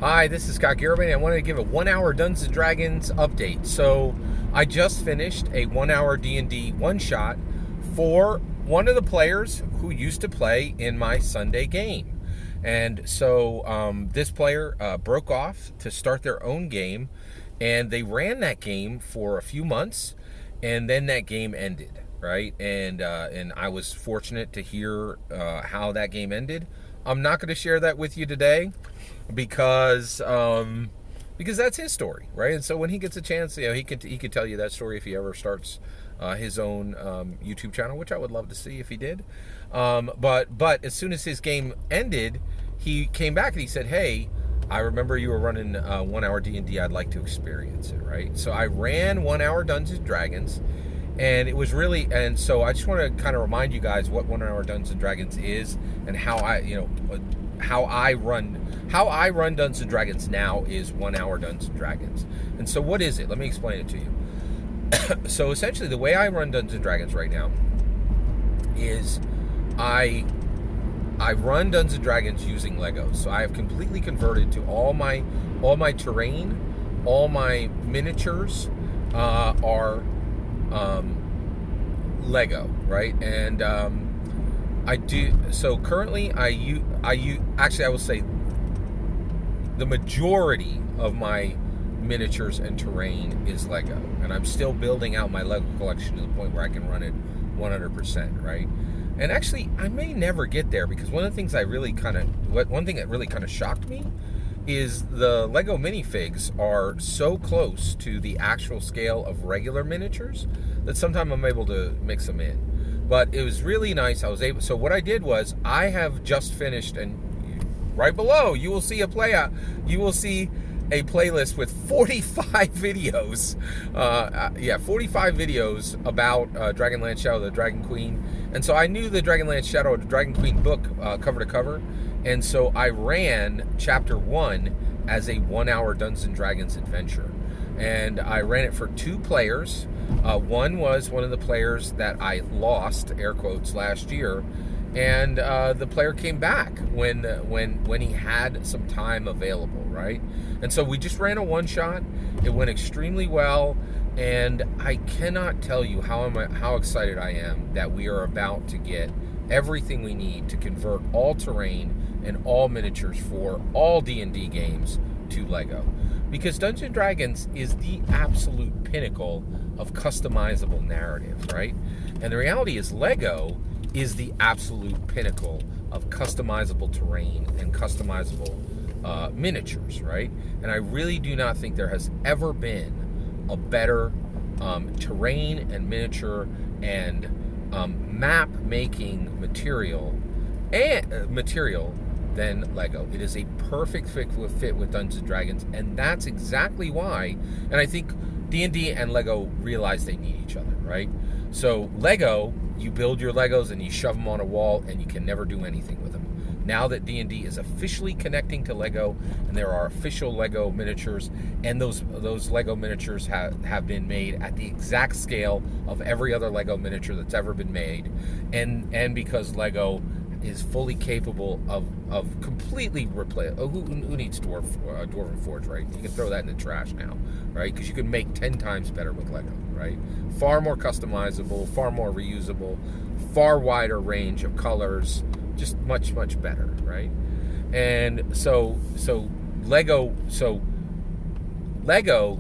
Hi, this is Scott Garibay, and I wanted to give a 1 hour Dungeons & Dragons update. So, I just finished a 1 hour D&D one-shot for one of the players who used to play in my Sunday game. And so, this player broke off to start their own game, and they ran that game for a few months, and then that game ended, right? And I was fortunate to hear how that game ended. I'm not going to share that with you today because that's his story, right? And so when he gets a chance, he could tell you that story if he ever starts his own YouTube channel, which I would love to see if he did. But as soon as his game ended, he came back and he said, "Hey, I remember you were running 1 hour D&D. I'd like to experience it," right? So I ran 1 hour Dungeons & Dragons. And it was really, and so I just want to kind of remind you guys what 1 hour Dungeons & Dragons is and how I run Dungeons & Dragons now is 1 hour Dungeons & Dragons. And so what is it? Let me explain it to you. So essentially the way I run Dungeons & Dragons right now is I run Dungeons & Dragons using Legos. So I have completely converted to all my terrain, all my miniatures are Lego, right? And I do so currently. Actually, I will say the majority of my miniatures and terrain is Lego, and I'm still building out my Lego collection to the point where I can run it 100%, right? And actually, I may never get there because one thing that really kind of shocked me is the Lego minifigs are so close to the actual scale of regular miniatures that sometimes I'm able to mix them in. But it was really nice. So what I did was I have just finished, and right below you will see a playlist with 45 videos. 45 videos about Dragonlance Shadow of the Dragon Queen. And so I knew the Dragonlance Shadow of the Dragon Queen book cover to cover. And so I ran chapter 1 as a 1 hour Dungeons & Dragons adventure. And I ran it for 2 players. One was one of the players that I lost, air quotes, last year. And the player came back when he had some time available, right? And so we just ran a one-shot. It went extremely well. And I cannot tell you how excited I am that we are about to get everything we need to convert all terrain and all miniatures for all D&D games to Lego. Because Dungeons & Dragons is the absolute pinnacle of customizable narrative, right? And the reality is Lego is the absolute pinnacle of customizable terrain and customizable miniatures, right? And I really do not think there has ever been a better terrain and miniature and map making material than Lego. It is a perfect fit with Dungeons & Dragons, and that's exactly why. And I think D&D and Lego realize they need each other, right? So Lego, you build your Legos and you shove them on a wall, and you can never do anything with them. Now that D&D is officially connecting to Lego, and there are official Lego miniatures, and those Lego miniatures have been made at the exact scale of every other Lego miniature that's ever been made, and because Lego is fully capable of completely replace. Who needs Dwarven Forge, right? You can throw that in the trash now, right? Because you can make 10 times better with Lego, right? Far more customizable, far more reusable, far wider range of colors, just much better, right? And so Lego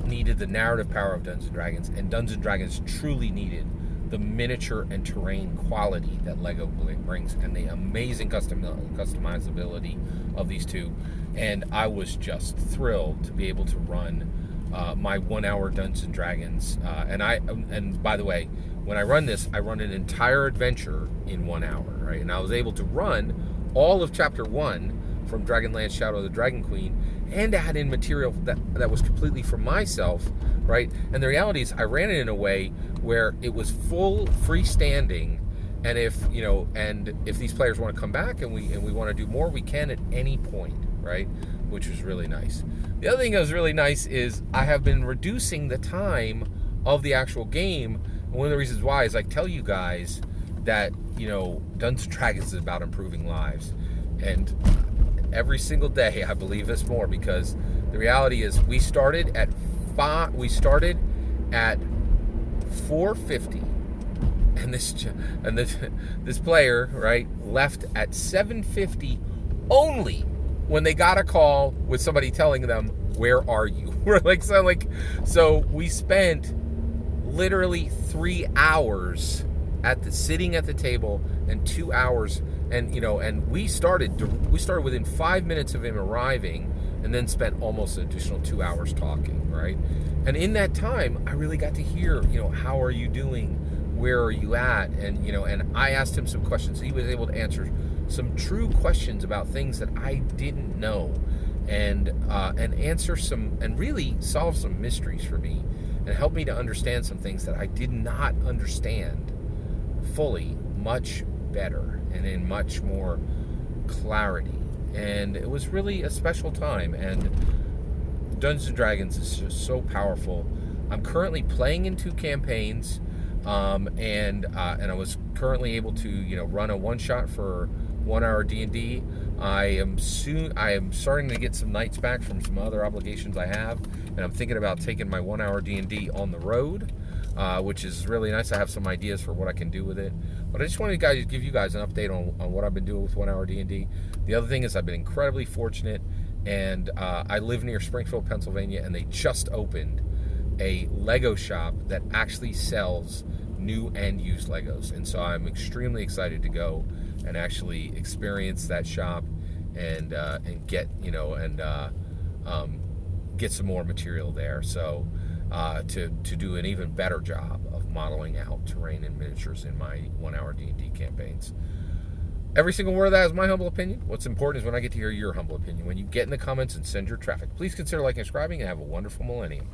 needed the narrative power of Dungeons & Dragons, and Dungeons & Dragons truly needed the miniature and terrain quality that Lego brings, and the amazing customizability of these two. And I was just thrilled to be able to run my 1 hour Dungeons & Dragons. And by the way, when I run this, I run an entire adventure in 1 hour, right? And I was able to run all of chapter 1 from Dragonlance Shadow of the Dragon Queen and add in material that was completely for myself, right? And the reality is I ran it in a way where it was full freestanding, and if these players want to come back and we want to do more, we can at any point, right? Which was really nice. The other thing that was really nice is I have been reducing the time of the actual game. And one of the reasons why is I tell you guys that Dungeons & Dragons is about improving lives, and every single day. I believe this more because the reality is we started at 4:50, and this player, right, left at 7:50 only when they got a call with somebody telling them, "Where are you?" We're like, so we spent literally 3 hours sitting at the table, and 2 hours, and we started within 5 minutes of him arriving, and then spent almost an additional 2 hours talking, right? And in that time, I really got to hear, how are you doing? Where are you at? And and I asked him some questions. He was able to answer some true questions about things that I didn't know, and answer some, and really solve some mysteries for me, and help me to understand some things that I did not understand fully, much better and in much more clarity. And it was really a special time, and Dungeons & Dragons is just so powerful. I'm currently playing in 2 campaigns, and I was currently able to run a one-shot for 1 hour D&D. I am starting to get some nights back from some other obligations I have, and I'm thinking about taking my 1 hour D&D on the road, which is really nice. I have some ideas for what I can do with it. But I just wanted to give you guys an update on what I've been doing with 1 hour D&D. The other thing is I've been incredibly fortunate, and I live near Springfield, Pennsylvania, and they just opened a Lego shop that actually sells new and used Legos. And so I'm extremely excited to go and actually experience that shop and get get some more material there. So to do an even better job of modeling out terrain and miniatures in my 1 hour D&D campaigns. Every single word of that is my humble opinion. What's important is when I get to hear your humble opinion. When you get in the comments and send your traffic, please consider liking and subscribing, and have a wonderful millennium.